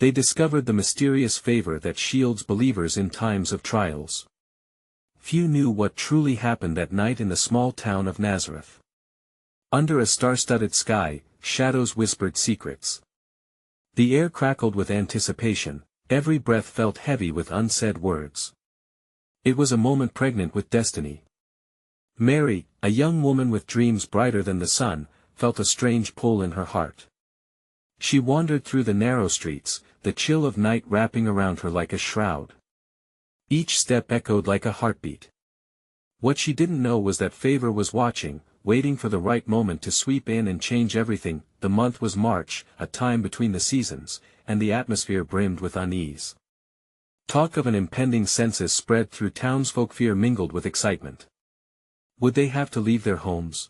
They discovered the mysterious favor that shields believers in times of trials. Few knew what truly happened that night in the small town of Nazareth. Under a star-studded sky, shadows whispered secrets. The air crackled with anticipation, every breath felt heavy with unsaid words. It was a moment pregnant with destiny. Mary, a young woman with dreams brighter than the sun, felt a strange pull in her heart. She wandered through the narrow streets, the chill of night wrapping around her like a shroud. Each step echoed like a heartbeat. What she didn't know was that favor was watching, waiting for the right moment to sweep in and change everything. The month was March, a time between the seasons, and the atmosphere brimmed with unease. Talk of an impending census spread through townsfolk, fear mingled with excitement. Would they have to leave their homes?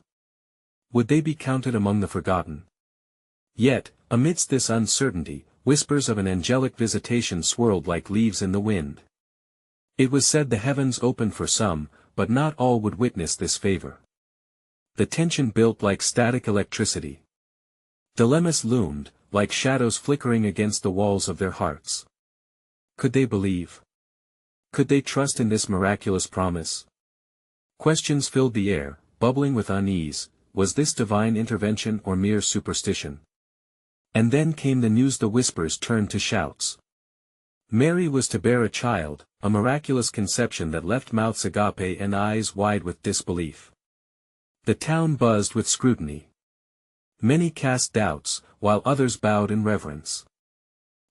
Would they be counted among the forgotten? Yet, amidst this uncertainty, whispers of an angelic visitation swirled like leaves in the wind. It was said the heavens opened for some, but not all would witness this favor. The tension built like static electricity. Dilemmas loomed, like shadows flickering against the walls of their hearts. Could they believe? Could they trust in this miraculous promise? Questions filled the air, bubbling with unease. Was this divine intervention or mere superstition? And then came the news. The whispers turned to shouts. Mary was to bear a child, a miraculous conception that left mouths agape and eyes wide with disbelief. The town buzzed with scrutiny. Many cast doubts, while others bowed in reverence.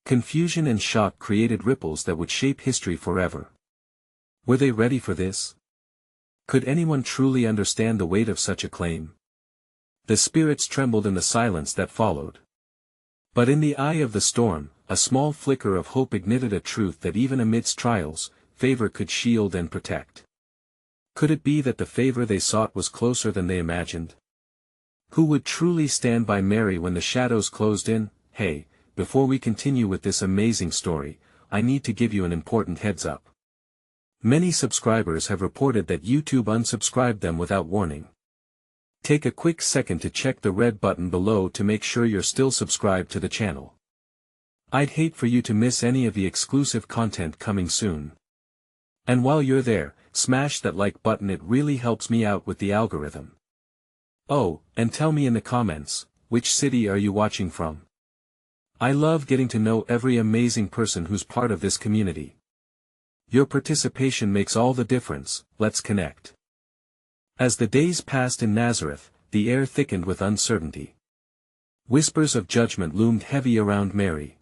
Confusion and shock created ripples that would shape history forever. Were they ready for this? Could anyone truly understand the weight of such a claim? The spirits trembled in the silence that followed. But in the eye of the storm, a small flicker of hope ignited a truth that even amidst trials, favor could shield and protect. Could it be that the favor they sought was closer than they imagined? Who would truly stand by Mary when the shadows closed in? Hey, before we continue with this amazing story, I need to give you an important heads up. Many subscribers have reported that YouTube unsubscribed them without warning. Take a quick second to check the red button below to make sure you're still subscribed to the channel. I'd hate for you to miss any of the exclusive content coming soon. And while you're there, smash that like button, it really helps me out with the algorithm. Oh, and tell me in the comments, which city are you watching from? I love getting to know every amazing person who's part of this community. Your participation makes all the difference. Let's connect. As the days passed in Nazareth, the air thickened with uncertainty. Whispers of judgment loomed heavy around Mary.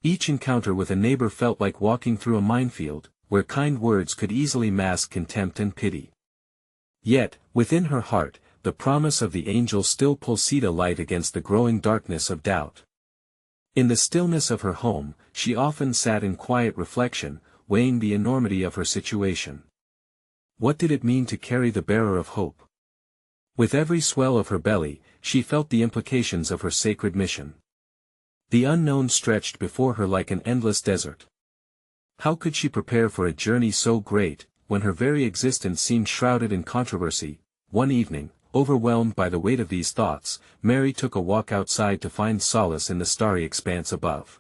Each encounter with a neighbor felt like walking through a minefield, where kind words could easily mask contempt and pity. Yet, within her heart, the promise of the angel still pulsed a light against the growing darkness of doubt. In the stillness of her home, she often sat in quiet reflection, weighing the enormity of her situation. What did it mean to carry the bearer of hope? With every swell of her belly, she felt the implications of her sacred mission. The unknown stretched before her like an endless desert. How could she prepare for a journey so great, when her very existence seemed shrouded in controversy? One evening, overwhelmed by the weight of these thoughts, Mary took a walk outside to find solace in the starry expanse above.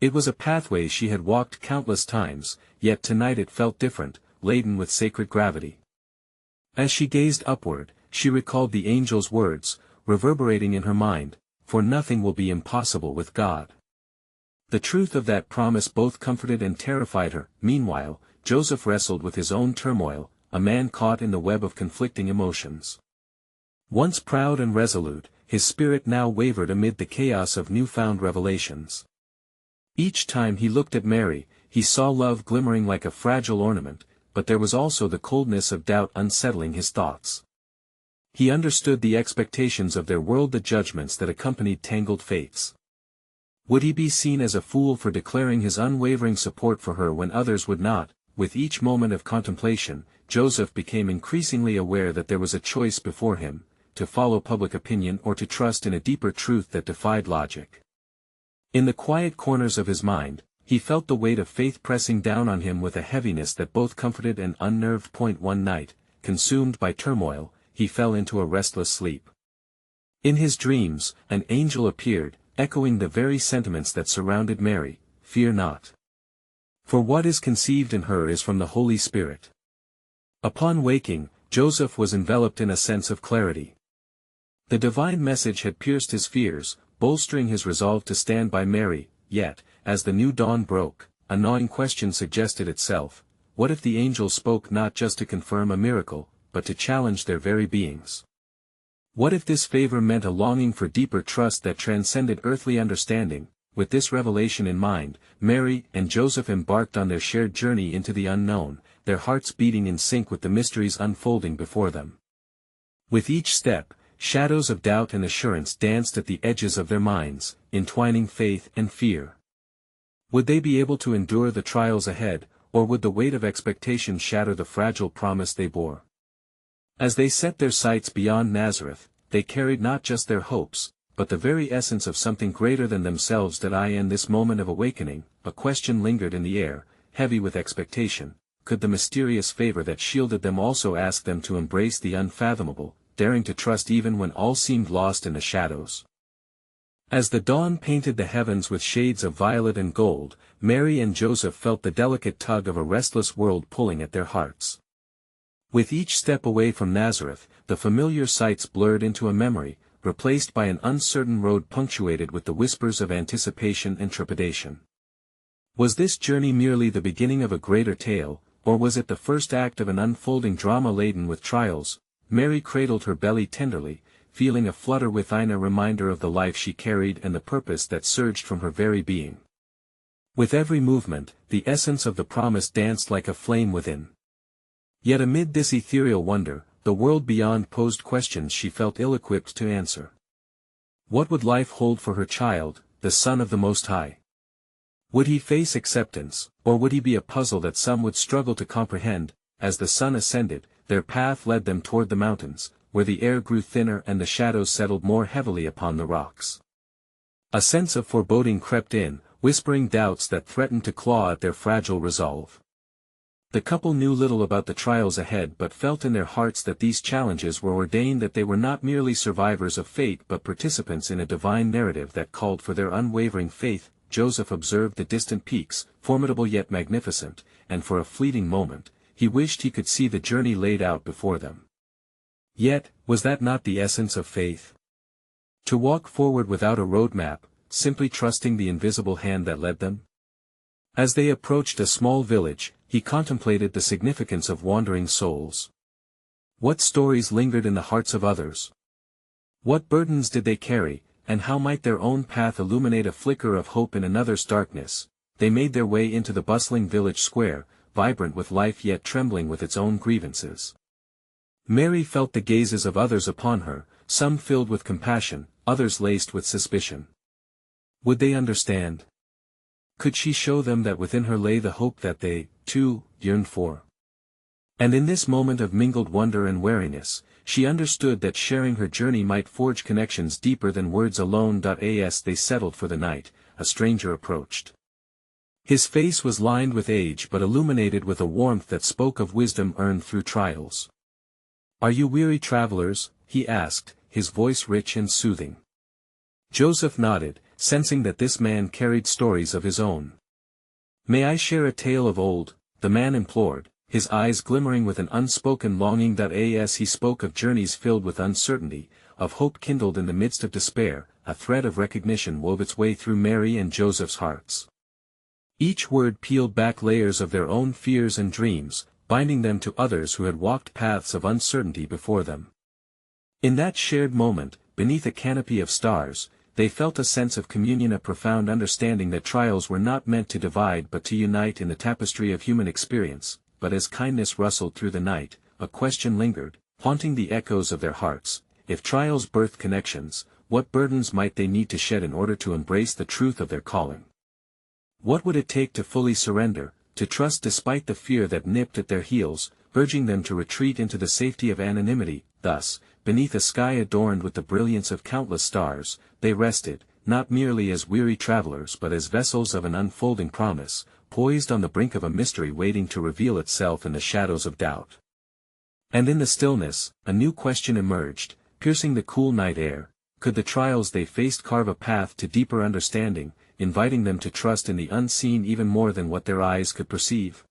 It was a pathway she had walked countless times, yet tonight it felt different, laden with sacred gravity. As she gazed upward, she recalled the angel's words, reverberating in her mind, "For nothing will be impossible with God." The truth of that promise both comforted and terrified her. Meanwhile, Joseph wrestled with his own turmoil, a man caught in the web of conflicting emotions. Once proud and resolute, his spirit now wavered amid the chaos of newfound revelations. Each time he looked at Mary, he saw love glimmering like a fragile ornament, but there was also the coldness of doubt unsettling his thoughts. He understood the expectations of their world, the judgments that accompanied tangled fates. Would he be seen as a fool for declaring his unwavering support for her when others would not? With each moment of contemplation, Joseph became increasingly aware that there was a choice before him, to follow public opinion or to trust in a deeper truth that defied logic. In the quiet corners of his mind, he felt the weight of faith pressing down on him with a heaviness that both comforted and unnerved. One night, consumed by turmoil, he fell into a restless sleep. In his dreams, an angel appeared, echoing the very sentiments that surrounded Mary: "Fear not. For what is conceived in her is from the Holy Spirit." Upon waking, Joseph was enveloped in a sense of clarity. The divine message had pierced his fears, bolstering his resolve to stand by Mary. Yet, as the new dawn broke, a gnawing question suggested itself: what if the angel spoke not just to confirm a miracle, but to challenge their very beings? What if this favor meant a longing for deeper trust that transcended earthly understanding? With this revelation in mind, Mary and Joseph embarked on their shared journey into the unknown, their hearts beating in sync with the mysteries unfolding before them. With each step, shadows of doubt and assurance danced at the edges of their minds, entwining faith and fear. Would they be able to endure the trials ahead, or would the weight of expectation shatter the fragile promise they bore? As they set their sights beyond Nazareth, they carried not just their hopes, but the very essence of something greater than themselves. That in this moment of awakening, a question lingered in the air, heavy with expectation: could the mysterious favor that shielded them also ask them to embrace the unfathomable, daring to trust even when all seemed lost in the shadows? As the dawn painted the heavens with shades of violet and gold, Mary and Joseph felt the delicate tug of a restless world pulling at their hearts. With each step away from Nazareth, the familiar sights blurred into a memory, replaced by an uncertain road punctuated with the whispers of anticipation and trepidation. Was this journey merely the beginning of a greater tale, or was it the first act of an unfolding drama laden with trials? Mary cradled her belly tenderly, feeling a flutter within, a reminder of the life she carried and the purpose that surged from her very being. With every movement, the essence of the promise danced like a flame within. Yet amid this ethereal wonder, the world beyond posed questions she felt ill-equipped to answer. What would life hold for her child, the Son of the Most High? Would he face acceptance, or would he be a puzzle that some would struggle to comprehend? As the sun ascended, their path led them toward the mountains, where the air grew thinner and the shadows settled more heavily upon the rocks. A sense of foreboding crept in, whispering doubts that threatened to claw at their fragile resolve. The couple knew little about the trials ahead, but felt in their hearts that these challenges were ordained, that they were not merely survivors of fate but participants in a divine narrative that called for their unwavering faith. Joseph observed the distant peaks, formidable yet magnificent, and for a fleeting moment, he wished he could see the journey laid out before them. Yet, was that not the essence of faith? To walk forward without a roadmap, simply trusting the invisible hand that led them? As they approached a small village, he contemplated the significance of wandering souls. What stories lingered in the hearts of others? What burdens did they carry, and how might their own path illuminate a flicker of hope in another's darkness? They made their way into the bustling village square, vibrant with life yet trembling with its own grievances. Mary felt the gazes of others upon her, some filled with compassion, others laced with suspicion. Would they understand? Could she show them that within her lay the hope that they, too, yearned for? And in this moment of mingled wonder and wariness, she understood that sharing her journey might forge connections deeper than words alone. As they settled for the night, a stranger approached. His face was lined with age but illuminated with a warmth that spoke of wisdom earned through trials. "Are you weary travelers?" he asked, his voice rich and soothing. Joseph nodded, sensing that this man carried stories of his own. "May I share a tale of old?" the man implored, his eyes glimmering with an unspoken longing. As he spoke of journeys filled with uncertainty, of hope kindled in the midst of despair, a thread of recognition wove its way through Mary and Joseph's hearts. Each word peeled back layers of their own fears and dreams, binding them to others who had walked paths of uncertainty before them. In that shared moment, beneath a canopy of stars, they felt a sense of communion, a profound understanding that trials were not meant to divide but to unite in the tapestry of human experience. But as kindness rustled through the night, a question lingered, haunting the echoes of their hearts: if trials birthed connections, what burdens might they need to shed in order to embrace the truth of their calling? What would it take to fully surrender, to trust despite the fear that nipped at their heels, urging them to retreat into the safety of anonymity? Thus, beneath a sky adorned with the brilliance of countless stars, they rested, not merely as weary travelers but as vessels of an unfolding promise, poised on the brink of a mystery waiting to reveal itself in the shadows of doubt. And in the stillness, a new question emerged, piercing the cool night air: could the trials they faced carve a path to deeper understanding, inviting them to trust in the unseen even more than what their eyes could perceive?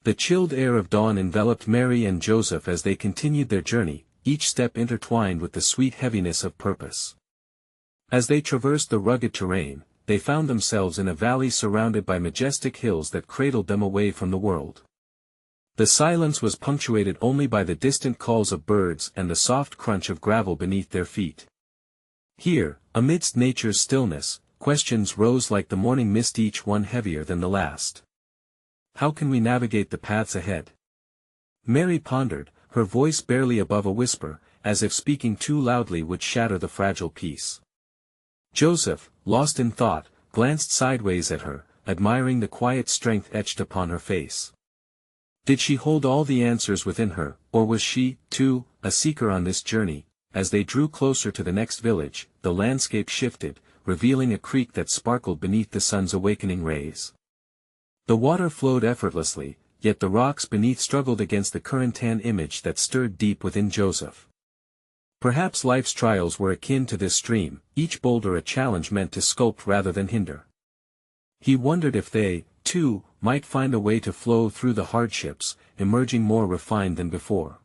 The chilled air of dawn enveloped Mary and Joseph as they continued their journey, each step intertwined with the sweet heaviness of purpose. As they traversed the rugged terrain, they found themselves in a valley surrounded by majestic hills that cradled them away from the world. The silence was punctuated only by the distant calls of birds and the soft crunch of gravel beneath their feet. Here, amidst nature's stillness, questions rose like the morning mist, each one heavier than the last. How can we navigate the paths ahead? Mary pondered, her voice barely above a whisper, as if speaking too loudly would shatter the fragile peace. Joseph, lost in thought, glanced sideways at her, admiring the quiet strength etched upon her face. Did she hold all the answers within her, or was she, too, a seeker on this journey? As they drew closer to the next village, the landscape shifted, revealing a creek that sparkled beneath the sun's awakening rays. The water flowed effortlessly, yet the rocks beneath struggled against the current, an image that stirred deep within Joseph. Perhaps life's trials were akin to this stream, each boulder a challenge meant to sculpt rather than hinder. He wondered if they, too, might find a way to flow through the hardships, emerging more refined than before.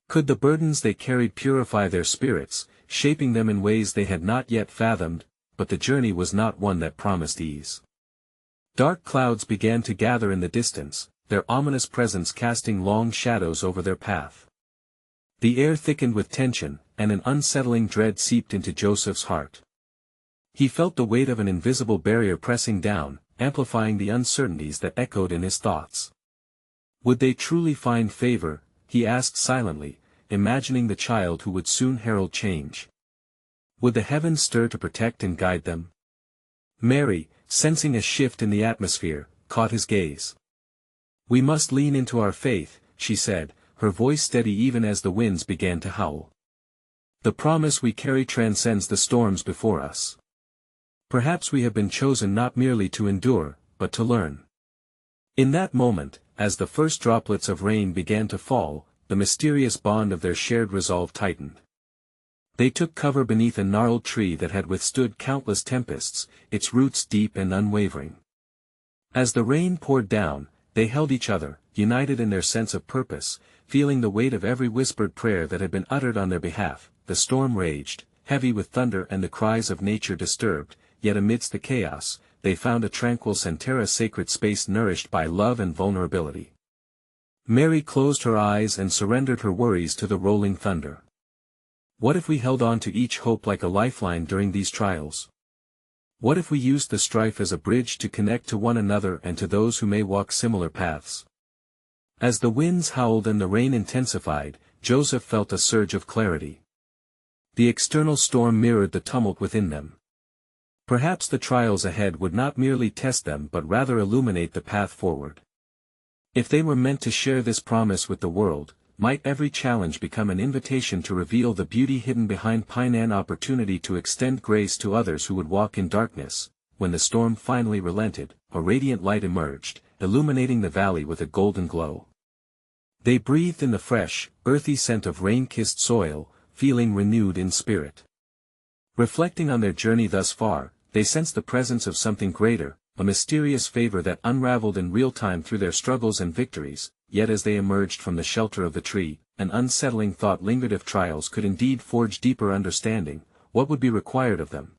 Could the burdens they carried purify their spirits, shaping them in ways they had not yet fathomed? But the journey was not one that promised ease. Dark clouds began to gather in the distance, their ominous presence casting long shadows over their path. The air thickened with tension, and an unsettling dread seeped into Joseph's heart. He felt the weight of an invisible barrier pressing down, amplifying the uncertainties that echoed in his thoughts. Would they truly find favor? He asked silently, imagining the child who would soon herald change. Would the heavens stir to protect and guide them? Mary, sensing a shift in the atmosphere, caught his gaze. "We must lean into our faith," she said, her voice steady even as the winds began to howl. "The promise we carry transcends the storms before us. Perhaps we have been chosen not merely to endure, but to learn." In that moment, as the first droplets of rain began to fall, the mysterious bond of their shared resolve tightened. They took cover beneath a gnarled tree that had withstood countless tempests, its roots deep and unwavering. As the rain poured down, they held each other, united in their sense of purpose, feeling the weight of every whispered prayer that had been uttered on their behalf. The storm raged, heavy with thunder and the cries of nature disturbed, yet amidst the chaos, they found a tranquil Santera sacred space nourished by love and vulnerability. Mary closed her eyes and surrendered her worries to the rolling thunder. What if we held on to each hope like a lifeline during these trials? What if we used the strife as a bridge to connect to one another and to those who may walk similar paths? As the winds howled and the rain intensified, Joseph felt a surge of clarity. The external storm mirrored the tumult within them. Perhaps the trials ahead would not merely test them but rather illuminate the path forward. If they were meant to share this promise with the world, might every challenge become an invitation to reveal the beauty hidden behind pain, an opportunity to extend grace to others who would walk in darkness. When the storm finally relented, a radiant light emerged, illuminating the valley with a golden glow. They breathed in the fresh, earthy scent of rain-kissed soil, feeling renewed in spirit. Reflecting on their journey thus far, they sensed the presence of something greater, a mysterious favor that unraveled in real time through their struggles and victories. Yet as they emerged from the shelter of the tree, an unsettling thought lingered. If trials could indeed forge deeper understanding, what would be required of them?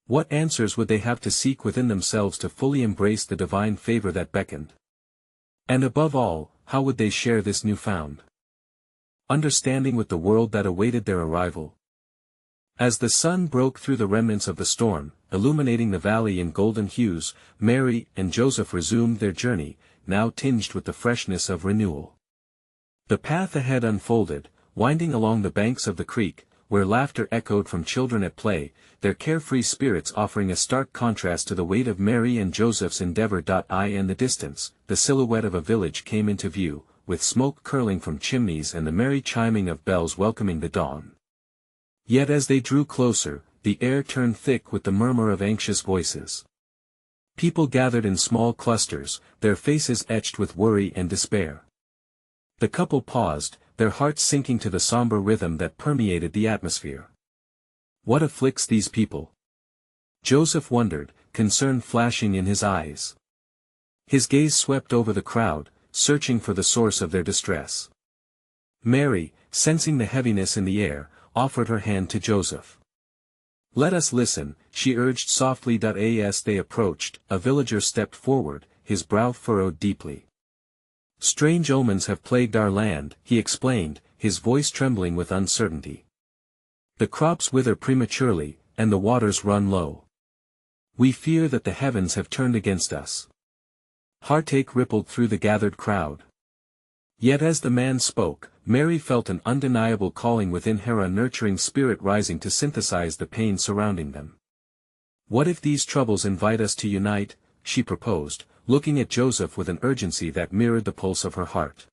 What answers would they have to seek within themselves to fully embrace the divine favor that beckoned? And above all, how would they share this newfound understanding with the world that awaited their arrival? As the sun broke through the remnants of the storm, illuminating the valley in golden hues, Mary and Joseph resumed their journey, now tinged with the freshness of renewal. The path ahead unfolded, winding along the banks of the creek, where laughter echoed from children at play, their carefree spirits offering a stark contrast to the weight of Mary and Joseph's endeavor. In the distance, the silhouette of a village came into view, with smoke curling from chimneys and the merry chiming of bells welcoming the dawn. Yet as they drew closer, the air turned thick with the murmur of anxious voices. People gathered in small clusters, their faces etched with worry and despair. The couple paused, their hearts sinking to the somber rhythm that permeated the atmosphere. What afflicts these people? Joseph wondered, concern flashing in his eyes. His gaze swept over the crowd, searching for the source of their distress. Mary, sensing the heaviness in the air, offered her hand to Joseph. "Let us listen," she urged softly. As they approached, a villager stepped forward, his brow furrowed deeply. "Strange omens have plagued our land," he explained, his voice trembling with uncertainty. "The crops wither prematurely, and the waters run low. We fear that the heavens have turned against us." Heartache rippled through the gathered crowd. Yet as the man spoke, Mary felt an undeniable calling within her, a nurturing spirit rising to synthesize the pain surrounding them. "What if these troubles invite us to unite?" she proposed, looking at Joseph with an urgency that mirrored the pulse of her heart.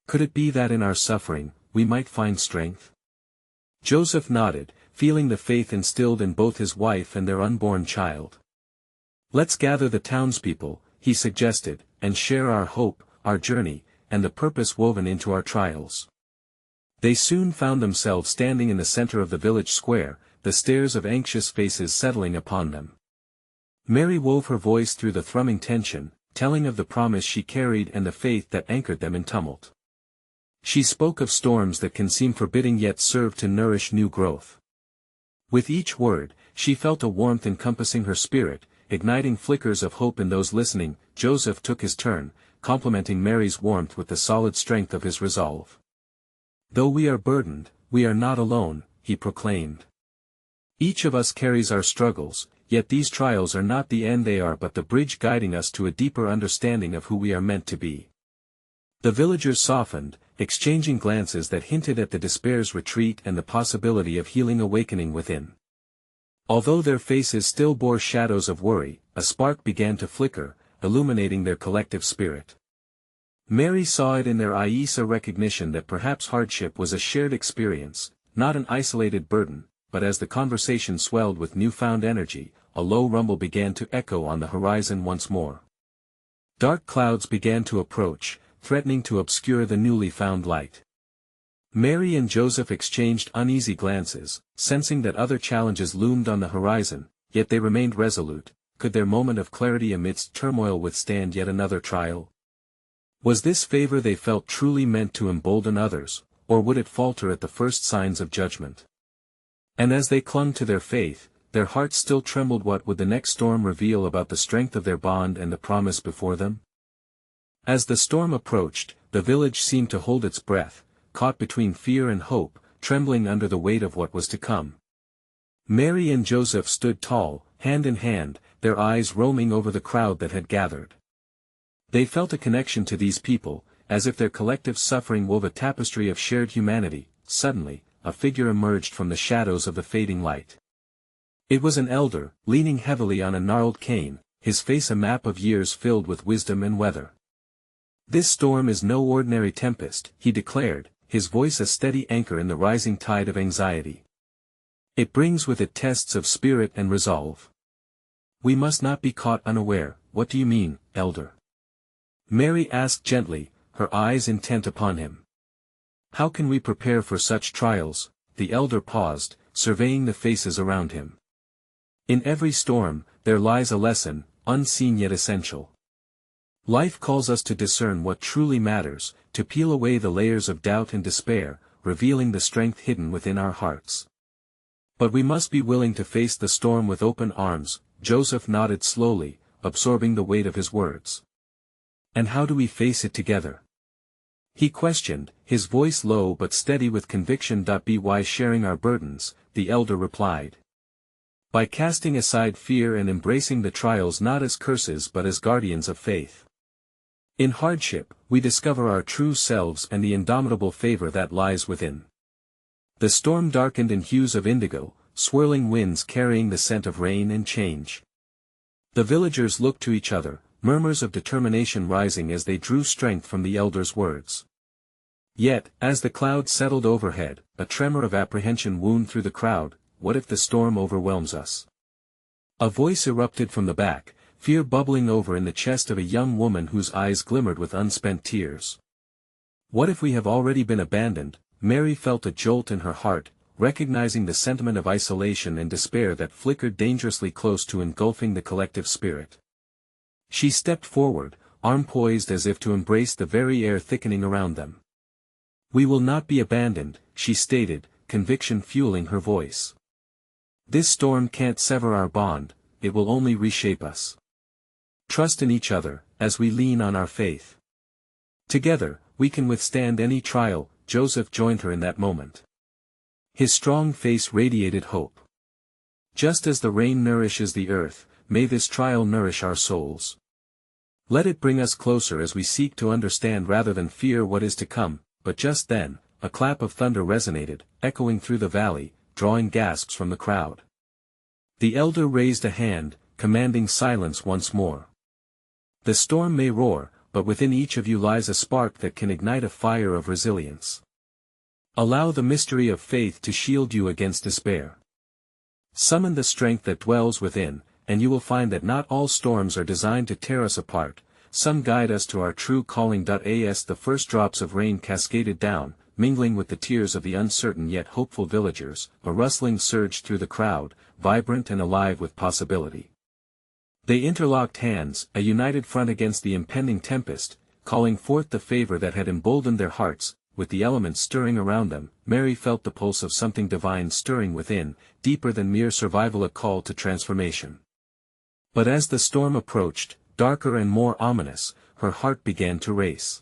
"Could it be that in our suffering, we might find strength?" Joseph nodded, feeling the faith instilled in both his wife and their unborn child. "Let's gather the townspeople," he suggested, "and share our hope, our journey, and the purpose woven into our trials." They soon found themselves standing in the center of the village square, the stares of anxious faces settling upon them. Mary wove her voice through the thrumming tension, telling of the promise she carried and the faith that anchored them in tumult. She spoke of storms that can seem forbidding yet serve to nourish new growth. With each word, she felt a warmth encompassing her spirit, igniting flickers of hope in those listening. Joseph took his turn, complementing Mary's warmth with the solid strength of his resolve. "Though we are burdened, we are not alone," he proclaimed. "Each of us carries our struggles, yet these trials are not the end, they are but the bridge guiding us to a deeper understanding of who we are meant to be." The villagers softened, exchanging glances that hinted at the despair's retreat and the possibility of healing awakening within. Although their faces still bore shadows of worry, a spark began to flicker, illuminating their collective spirit. Mary saw it in their eyes, a recognition that perhaps hardship was a shared experience, not an isolated burden. But as the conversation swelled with newfound energy, a low rumble began to echo on the horizon once more. Dark clouds began to approach, threatening to obscure the newly found light. Mary and Joseph exchanged uneasy glances, sensing that other challenges loomed on the horizon, yet they remained resolute. Could their moment of clarity amidst turmoil withstand yet another trial? Was this favor they felt truly meant to embolden others, or would it falter at the first signs of judgment? And as they clung to their faith, their hearts still trembled. What would the next storm reveal about the strength of their bond and the promise before them? As the storm approached, the village seemed to hold its breath, caught between fear and hope, trembling under the weight of what was to come. Mary and Joseph stood tall, hand in hand, their eyes roaming over the crowd that had gathered. They felt a connection to these people, as if their collective suffering wove a tapestry of shared humanity. Suddenly, a figure emerged from the shadows of the fading light. It was an elder, leaning heavily on a gnarled cane, his face a map of years filled with wisdom and weather. "This storm is no ordinary tempest," he declared, his voice a steady anchor in the rising tide of anxiety. "It brings with it tests of spirit and resolve. We must not be caught unaware." "What do you mean, elder?" Mary asked gently, her eyes intent upon him. "How can we prepare for such trials?" The elder paused, surveying the faces around him. "In every storm, there lies a lesson, unseen yet essential. Life calls us to discern what truly matters, to peel away the layers of doubt and despair, revealing the strength hidden within our hearts. But we must be willing to face the storm with open arms." Joseph nodded slowly, absorbing the weight of his words. "And how do we face it together?" he questioned, his voice low but steady with conviction. "By sharing our burdens," the elder replied. "By casting aside fear and embracing the trials not as curses but as guardians of faith. In hardship, we discover our true selves and the indomitable favor that lies within." The storm darkened in hues of indigo, swirling winds carrying the scent of rain and change. The villagers looked to each other, murmurs of determination rising as they drew strength from the elder's words. Yet, as the clouds settled overhead, a tremor of apprehension wound through the crowd. What if the storm overwhelms us? A voice erupted from the back, fear bubbling over in the chest of a young woman whose eyes glimmered with unspent tears. What if we have already been abandoned? Mary felt a jolt in her heart, recognizing the sentiment of isolation and despair that flickered dangerously close to engulfing the collective spirit. She stepped forward, arm poised as if to embrace the very air thickening around them. "We will not be abandoned," she stated, conviction fueling her voice. "This storm can't sever our bond, it will only reshape us. Trust in each other, as we lean on our faith. Together, we can withstand any trial." Joseph joined her in that moment. His strong face radiated hope. "Just as the rain nourishes the earth, may this trial nourish our souls. Let it bring us closer as we seek to understand rather than fear what is to come." But just then, a clap of thunder resonated, echoing through the valley, drawing gasps from the crowd. The elder raised a hand, commanding silence once more. "The storm may roar, but within each of you lies a spark that can ignite a fire of resilience. Allow the mystery of faith to shield you against despair. Summon the strength that dwells within, and you will find that not all storms are designed to tear us apart. Some guide us to our true calling." As the first drops of rain cascaded down, mingling with the tears of the uncertain yet hopeful villagers, a rustling surged through the crowd, vibrant and alive with possibility. They interlocked hands, a united front against the impending tempest, calling forth the favor that had emboldened their hearts. With the elements stirring around them, Mary felt the pulse of something divine stirring within, deeper than mere survival, a call to transformation. But as the storm approached, darker and more ominous, her heart began to race.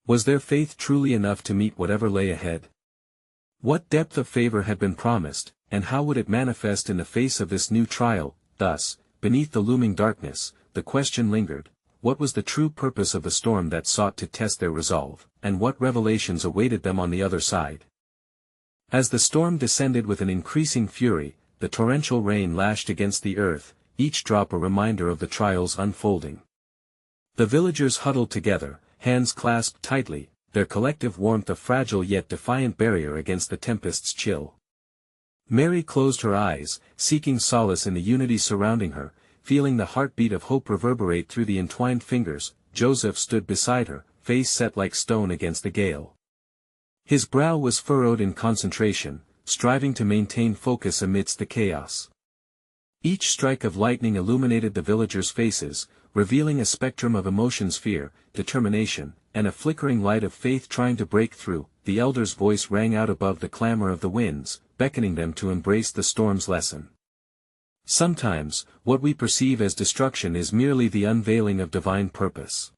Was their faith truly enough to meet whatever lay ahead? What depth of favor had been promised, and how would it manifest in the face of this new trial? Thus, beneath the looming darkness, the question lingered: what was the true purpose of the storm that sought to test their resolve, and what revelations awaited them on the other side? As the storm descended with an increasing fury, the torrential rain lashed against the earth, each drop a reminder of the trial's unfolding. The villagers huddled together, hands clasped tightly, their collective warmth a fragile yet defiant barrier against the tempest's chill. Mary closed her eyes, seeking solace in the unity surrounding her, feeling the heartbeat of hope reverberate through the entwined fingers. Joseph stood beside her, face set like stone against the gale. His brow was furrowed in concentration, striving to maintain focus amidst the chaos. Each strike of lightning illuminated the villagers' faces, revealing a spectrum of emotions: fear, determination, and a flickering light of faith trying to break through. The elder's voice rang out above the clamor of the winds, beckoning them to embrace the storm's lesson. Sometimes, what we perceive as destruction is merely the unveiling of divine purpose.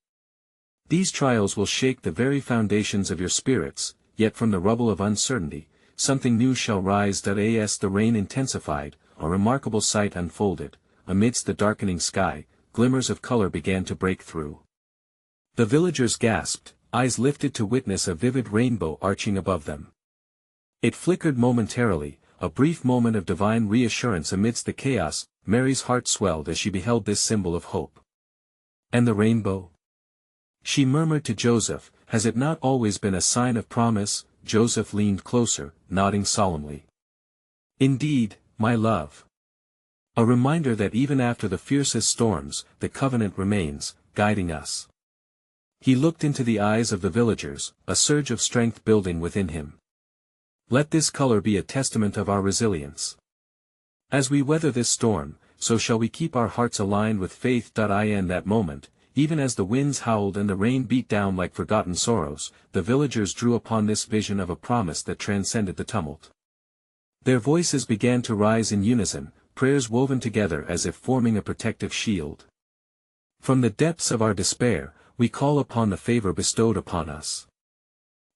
These trials will shake the very foundations of your spirits, yet from the rubble of uncertainty, something new shall rise. As the rain intensified, a remarkable sight unfolded. Amidst the darkening sky, glimmers of color began to break through. The villagers gasped, eyes lifted to witness a vivid rainbow arching above them. It flickered momentarily, a brief moment of divine reassurance amidst the chaos. Mary's heart swelled as she beheld this symbol of hope. "And the rainbow?" she murmured to Joseph. "Has it not always been a sign of promise?" Joseph leaned closer, nodding solemnly. "Indeed, my love. A reminder that even after the fiercest storms, the covenant remains, guiding us." He looked into the eyes of the villagers, a surge of strength building within him. "Let this color be a testament of our resilience. As we weather this storm, so shall we keep our hearts aligned with faith." In that moment, even as the winds howled and the rain beat down like forgotten sorrows, the villagers drew upon this vision of a promise that transcended the tumult. Their voices began to rise in unison, prayers woven together as if forming a protective shield. "From the depths of our despair, we call upon the favor bestowed upon us,"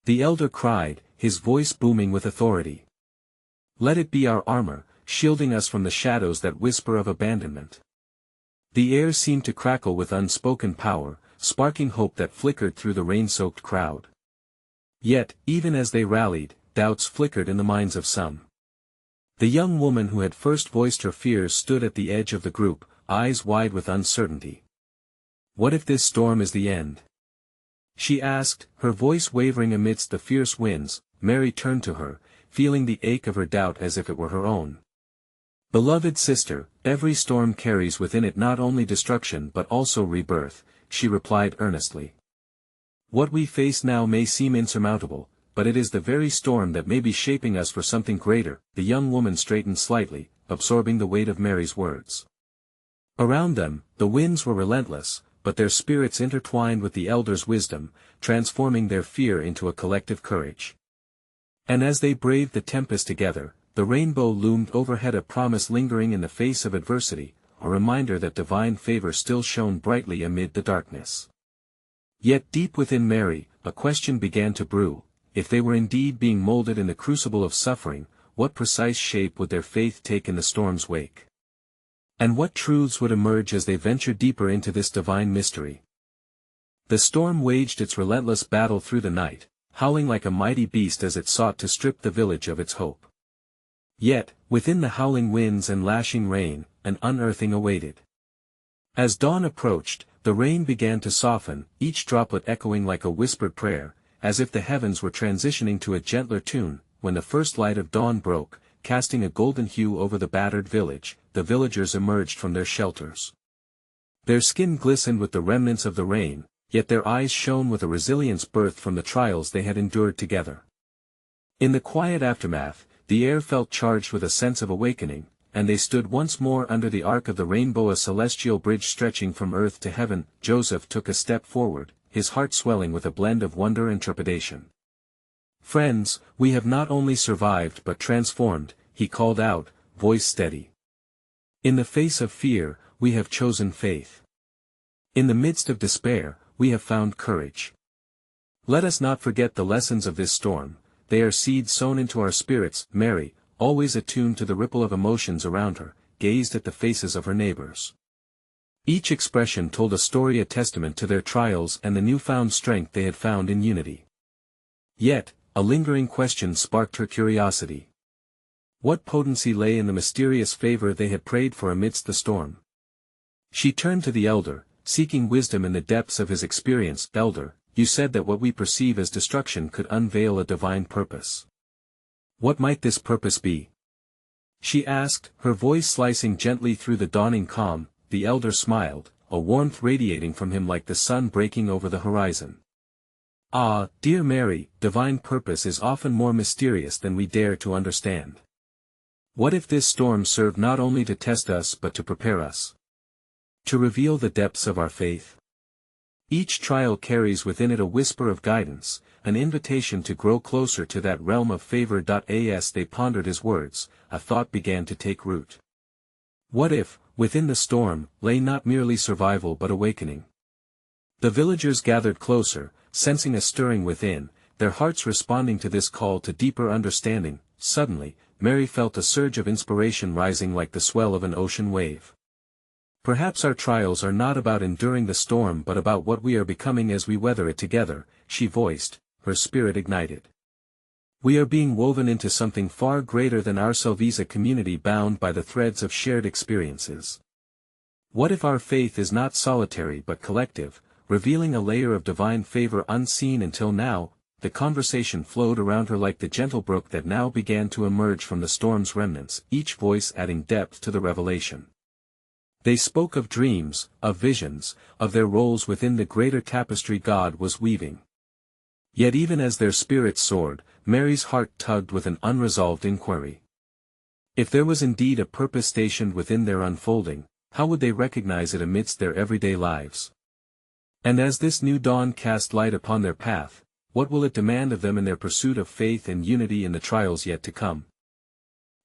the elder cried, his voice booming with authority. "Let it be our armor, shielding us from the shadows that whisper of abandonment." The air seemed to crackle with unspoken power, sparking hope that flickered through the rain-soaked crowd. Yet, even as they rallied, doubts flickered in the minds of some. The young woman who had first voiced her fears stood at the edge of the group, eyes wide with uncertainty. "What if this storm is the end?" she asked, her voice wavering amidst the fierce winds. Mary turned to her, feeling the ache of her doubt as if it were her own. "Beloved sister, every storm carries within it not only destruction but also rebirth," she replied earnestly. "What we face now may seem insurmountable, but it is the very storm that may be shaping us for something greater." The young woman straightened slightly, absorbing the weight of Mary's words. Around them, the winds were relentless, but their spirits intertwined with the elder's wisdom, transforming their fear into a collective courage. And as they braved the tempest together, the rainbow loomed overhead, a promise lingering in the face of adversity, a reminder that divine favor still shone brightly amid the darkness. Yet deep within Mary, a question began to brew: if they were indeed being molded in the crucible of suffering, what precise shape would their faith take in the storm's wake? And what truths would emerge as they ventured deeper into this divine mystery? The storm waged its relentless battle through the night, howling like a mighty beast as it sought to strip the village of its hope. Yet, within the howling winds and lashing rain, an unearthing awaited. As dawn approached, the rain began to soften, each droplet echoing like a whispered prayer, as if the heavens were transitioning to a gentler tune. When the first light of dawn broke, casting a golden hue over the battered village, the villagers emerged from their shelters. Their skin glistened with the remnants of the rain, yet their eyes shone with a resilience birthed from the trials they had endured together. In the quiet aftermath, the air felt charged with a sense of awakening, and they stood once more under the arc of the rainbow, a celestial bridge stretching from earth to heaven. Joseph took a step forward, his heart swelling with a blend of wonder and trepidation. "Friends, we have not only survived but transformed," he called out, voice steady. "In the face of fear, we have chosen faith. In the midst of despair, we have found courage. Let us not forget the lessons of this storm, they are seeds sown into our spirits." Mary, always attuned to the ripple of emotions around her, gazed at the faces of her neighbors. Each expression told a story, a testament to their trials and the newfound strength they had found in unity. Yet, a lingering question sparked her curiosity. What potency lay in the mysterious favor they had prayed for amidst the storm? She turned to the elder, seeking wisdom in the depths of his experience. "Elder, you said that what we perceive as destruction could unveil a divine purpose. What might this purpose be?" she asked, her voice slicing gently through the dawning calm. The elder smiled, a warmth radiating from him like the sun breaking over the horizon. "Ah, dear Mary, divine purpose is often more mysterious than we dare to understand. What if this storm served not only to test us but to prepare us? To reveal the depths of our faith? Each trial carries within it a whisper of guidance, an invitation to grow closer to that realm of favor." As they pondered his words, a thought began to take root. What if, within the storm, lay not merely survival but awakening? The villagers gathered closer, sensing a stirring within, their hearts responding to this call to deeper understanding. Suddenly, Mary felt a surge of inspiration rising like the swell of an ocean wave. "Perhaps our trials are not about enduring the storm but about what we are becoming as we weather it together," she voiced, her spirit ignited. "We are being woven into something far greater than ourselves, a community bound by the threads of shared experiences. What if our faith is not solitary but collective, revealing a layer of divine favor unseen until now?" The conversation flowed around her like the gentle brook that now began to emerge from the storm's remnants, each voice adding depth to the revelation. They spoke of dreams, of visions, of their roles within the greater tapestry God was weaving. Yet even as their spirits soared, Mary's heart tugged with an unresolved inquiry. If there was indeed a purpose stationed within their unfolding, how would they recognize it amidst their everyday lives? And as this new dawn cast light upon their path, what will it demand of them in their pursuit of faith and unity in the trials yet to come?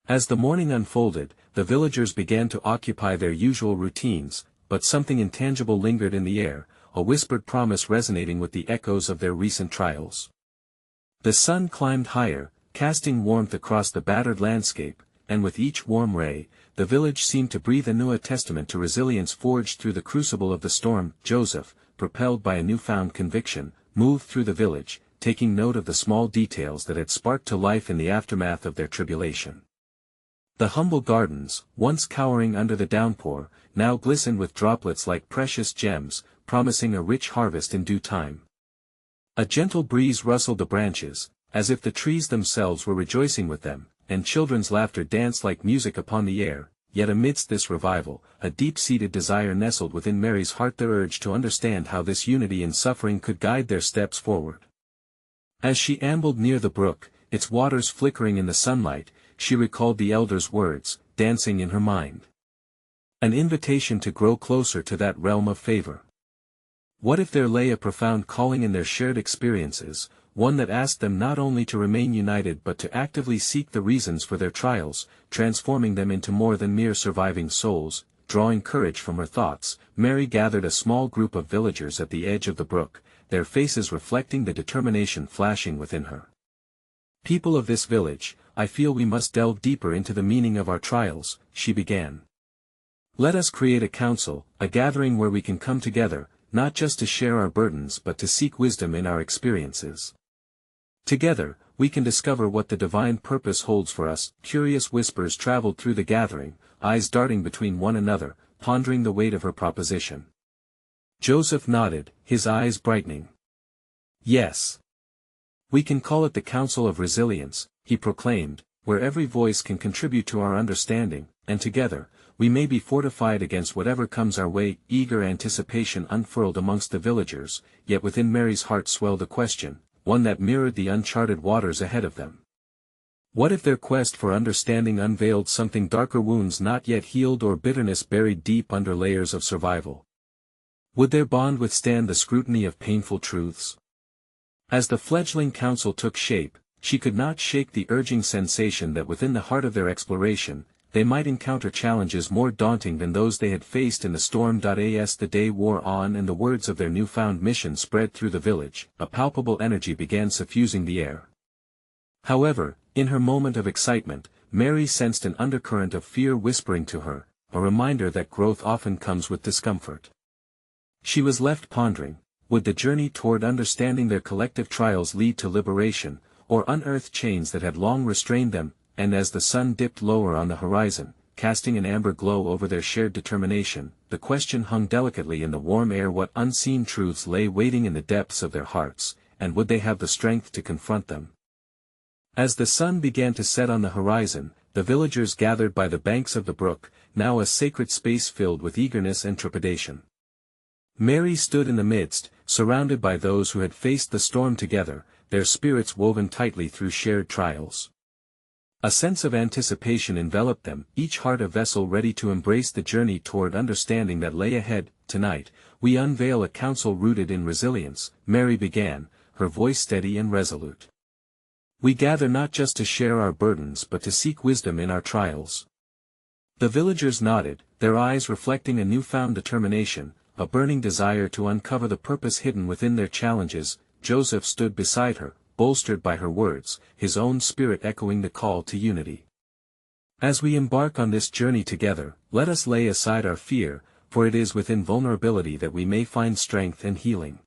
As the morning unfolded, the villagers began to occupy their usual routines, but something intangible lingered in the air, a whispered promise resonating with the echoes of their recent trials. The sun climbed higher, casting warmth across the battered landscape, and with each warm ray, the village seemed to breathe anew, a testament to resilience forged through the crucible of the storm. Joseph, propelled by a newfound conviction, moved through the village, taking note of the small details that had sparked to life in the aftermath of their tribulation. The humble gardens, once cowering under the downpour, now glistened with droplets like precious gems, promising a rich harvest in due time. A gentle breeze rustled the branches, as if the trees themselves were rejoicing with them, and children's laughter danced like music upon the air. Yet amidst this revival, a deep-seated desire nestled within Mary's heart, the urge to understand how this unity in suffering could guide their steps forward. As she ambled near the brook, its waters flickering in the sunlight, she recalled the elder's words, dancing in her mind. An invitation to grow closer to that realm of favor. What if there lay a profound calling in their shared experiences, one that asked them not only to remain united but to actively seek the reasons for their trials, transforming them into more than mere surviving souls? Drawing courage from her thoughts, Mary gathered a small group of villagers at the edge of the brook, their faces reflecting the determination flashing within her. "People of this village, I feel we must delve deeper into the meaning of our trials," she began. "Let us create a council, a gathering where we can come together, not just to share our burdens but to seek wisdom in our experiences. Together, we can discover what the divine purpose holds for us." Curious whispers traveled through the gathering, eyes darting between one another, pondering the weight of her proposition. Joseph nodded, his eyes brightening. "Yes. We can call it the Council of Resilience," he proclaimed, "where every voice can contribute to our understanding, and together, we may be fortified against whatever comes our way." Eager anticipation unfurled amongst the villagers, yet within Mary's heart swelled a question, one that mirrored the uncharted waters ahead of them. What if their quest for understanding unveiled something darker, wounds not yet healed or bitterness buried deep under layers of survival? Would their bond withstand the scrutiny of painful truths? As the fledgling council took shape, she could not shake the urging sensation that within the heart of their exploration, they might encounter challenges more daunting than those they had faced in the storm. As the day wore on and the words of their newfound mission spread through the village, a palpable energy began suffusing the air. However, in her moment of excitement, Mary sensed an undercurrent of fear whispering to her, a reminder that growth often comes with discomfort. She was left pondering, would the journey toward understanding their collective trials lead to liberation, or unearth chains that had long restrained them? And as the sun dipped lower on the horizon, casting an amber glow over their shared determination, the question hung delicately in the warm air: what unseen truths lay waiting in the depths of their hearts, and would they have the strength to confront them? As the sun began to set on the horizon, the villagers gathered by the banks of the brook, now a sacred space filled with eagerness and trepidation. Mary stood in the midst, surrounded by those who had faced the storm together, their spirits woven tightly through shared trials. A sense of anticipation enveloped them, each heart a vessel ready to embrace the journey toward understanding that lay ahead. "Tonight, we unveil a council rooted in resilience," Mary began, her voice steady and resolute. "We gather not just to share our burdens but to seek wisdom in our trials." The villagers nodded, their eyes reflecting a newfound determination, a burning desire to uncover the purpose hidden within their challenges. Joseph stood beside her, bolstered by her words, his own spirit echoing the call to unity. "As we embark on this journey together, let us lay aside our fear, for it is within vulnerability that we may find strength and healing."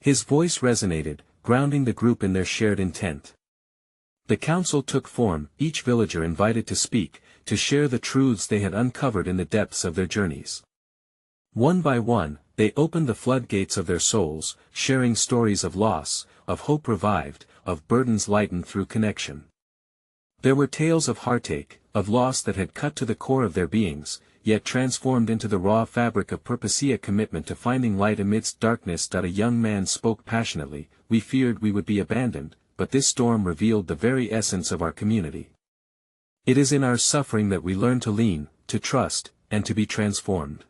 His voice resonated, grounding the group in their shared intent. The council took form, each villager invited to speak, to share the truths they had uncovered in the depths of their journeys. One by one, they opened the floodgates of their souls, sharing stories of loss, of hope revived, of burdens lightened through connection. There were tales of heartache, of loss that had cut to the core of their beings, yet transformed into the raw fabric of purpose, a commitment to finding light amidst darkness. A young man spoke passionately, "We feared we would be abandoned, but this storm revealed the very essence of our community. It is in our suffering that we learn to lean, to trust, and to be transformed."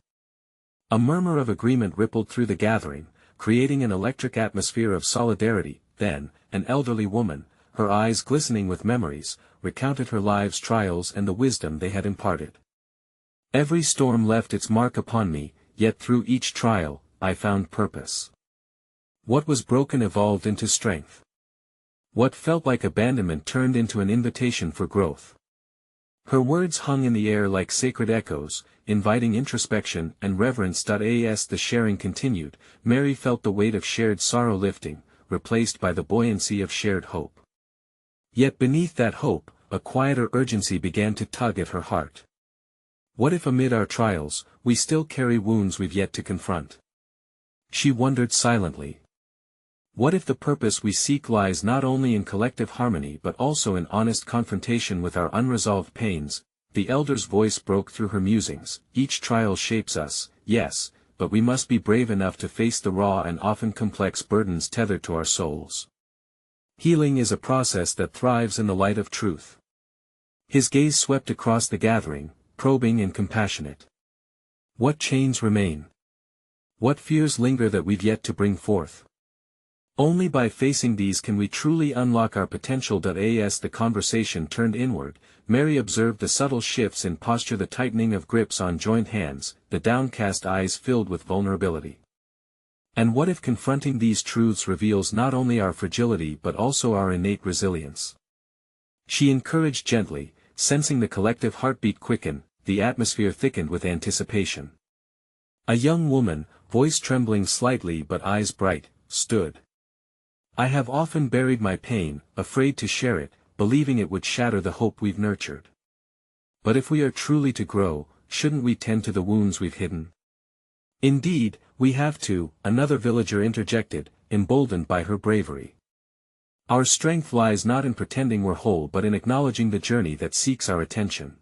A murmur of agreement rippled through the gathering, creating an electric atmosphere of solidarity. Then, an elderly woman, her eyes glistening with memories, recounted her life's trials and the wisdom they had imparted. "Every storm left its mark upon me, yet through each trial, I found purpose. What was broken evolved into strength. What felt like abandonment turned into an invitation for growth." Her words hung in the air like sacred echoes, inviting introspection and reverence. As the sharing continued, Mary felt the weight of shared sorrow lifting, replaced by the buoyancy of shared hope. Yet beneath that hope, a quieter urgency began to tug at her heart. What if amid our trials, we still carry wounds we've yet to confront? She wondered silently. What if the purpose we seek lies not only in collective harmony but also in honest confrontation with our unresolved pains? The elder's voice broke through her musings. "Each trial shapes us, yes, but we must be brave enough to face the raw and often complex burdens tethered to our souls. Healing is a process that thrives in the light of truth. His gaze swept across the gathering, probing and compassionate. What chains remain? What fears linger that we've yet to bring forth? Only by facing these can we truly unlock our potential. As the conversation turned inward, Mary observed the subtle shifts in posture, the tightening of grips on joined hands, the downcast eyes filled with vulnerability. And what if confronting these truths reveals not only our fragility but also our innate resilience? She encouraged gently, sensing the collective heartbeat quicken. The atmosphere thickened with anticipation. A young woman, voice trembling slightly but eyes bright, stood. I have often buried my pain, afraid to share it, believing it would shatter the hope we've nurtured. But if we are truly to grow, shouldn't we tend to the wounds we've hidden? Indeed, we have to, another villager interjected, emboldened by her bravery. Our strength lies not in pretending we're whole but in acknowledging the journey that seeks our attention.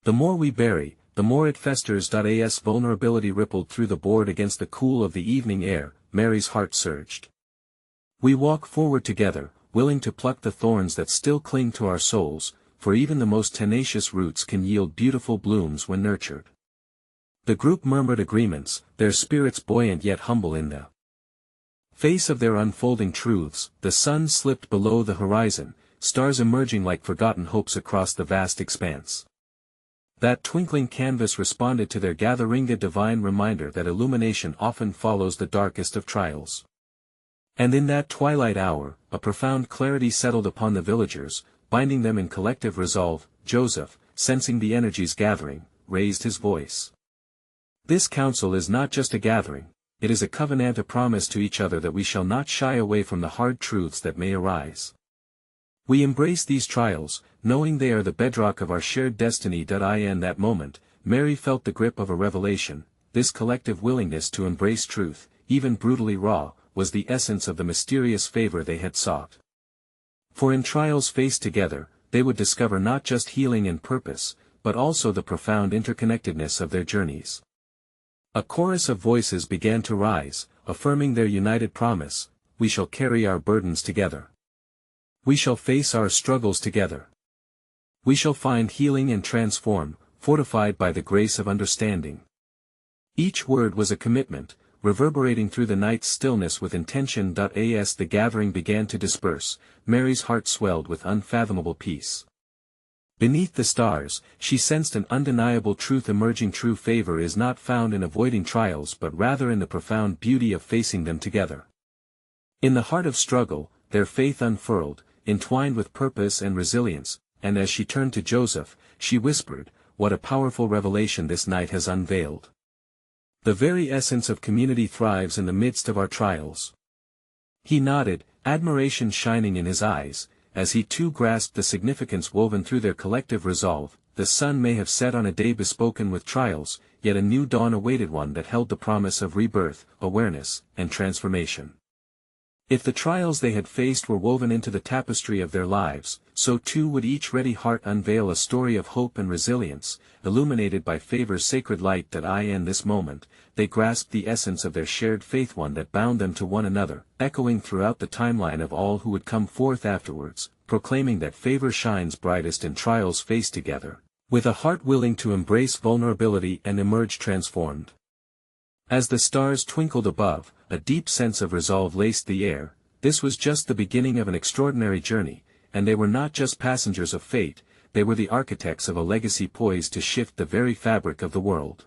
The more we bury, the more it festers. As vulnerability rippled through the board against the cool of the evening air, Mary's heart surged. We walk forward together, willing to pluck the thorns that still cling to our souls, for even the most tenacious roots can yield beautiful blooms when nurtured. The group murmured agreements, their spirits buoyant yet humble in the face of their unfolding truths. The sun slipped below the horizon, stars emerging like forgotten hopes across the vast expanse. That twinkling canvas responded to their gathering, a divine reminder that illumination often follows the darkest of trials. And in that twilight hour, a profound clarity settled upon the villagers, binding them in collective resolve. Joseph, sensing the energies gathering, raised his voice. This council is not just a gathering, it is a covenant, a promise to each other that we shall not shy away from the hard truths that may arise. We embrace these trials, knowing they are the bedrock of our shared destiny. In that moment, Mary felt the grip of a revelation. This collective willingness to embrace truth, even brutally raw, was the essence of the mysterious favor they had sought. For in trials faced together, they would discover not just healing and purpose, but also the profound interconnectedness of their journeys. A chorus of voices began to rise, affirming their united promise: we shall carry our burdens together. We shall face our struggles together. We shall find healing and transform, fortified by the grace of understanding. Each word was a commitment, reverberating through the night's stillness with intention. As the gathering began to disperse, Mary's heart swelled with unfathomable peace. Beneath the stars, she sensed an undeniable truth emerging: true favor is not found in avoiding trials but rather in the profound beauty of facing them together. In the heart of struggle, their faith unfurled, entwined with purpose and resilience, and as she turned to Joseph, she whispered, "What a powerful revelation this night has unveiled. The very essence of community thrives in the midst of our trials." He nodded, admiration shining in his eyes, as he too grasped the significance woven through their collective resolve. The sun may have set on a day bespoken with trials, yet a new dawn awaited, one that held the promise of rebirth, awareness, and transformation. If the trials they had faced were woven into the tapestry of their lives, so too would each ready heart unveil a story of hope and resilience, illuminated by favor's sacred light. In this moment, they grasped the essence of their shared faith, one that bound them to one another, echoing throughout the timeline of all who would come forth afterwards, proclaiming that favor shines brightest in trials faced together, with a heart willing to embrace vulnerability and emerge transformed. As the stars twinkled above, a deep sense of resolve laced the air. This was just the beginning of an extraordinary journey, and they were not just passengers of fate, they were the architects of a legacy poised to shift the very fabric of the world.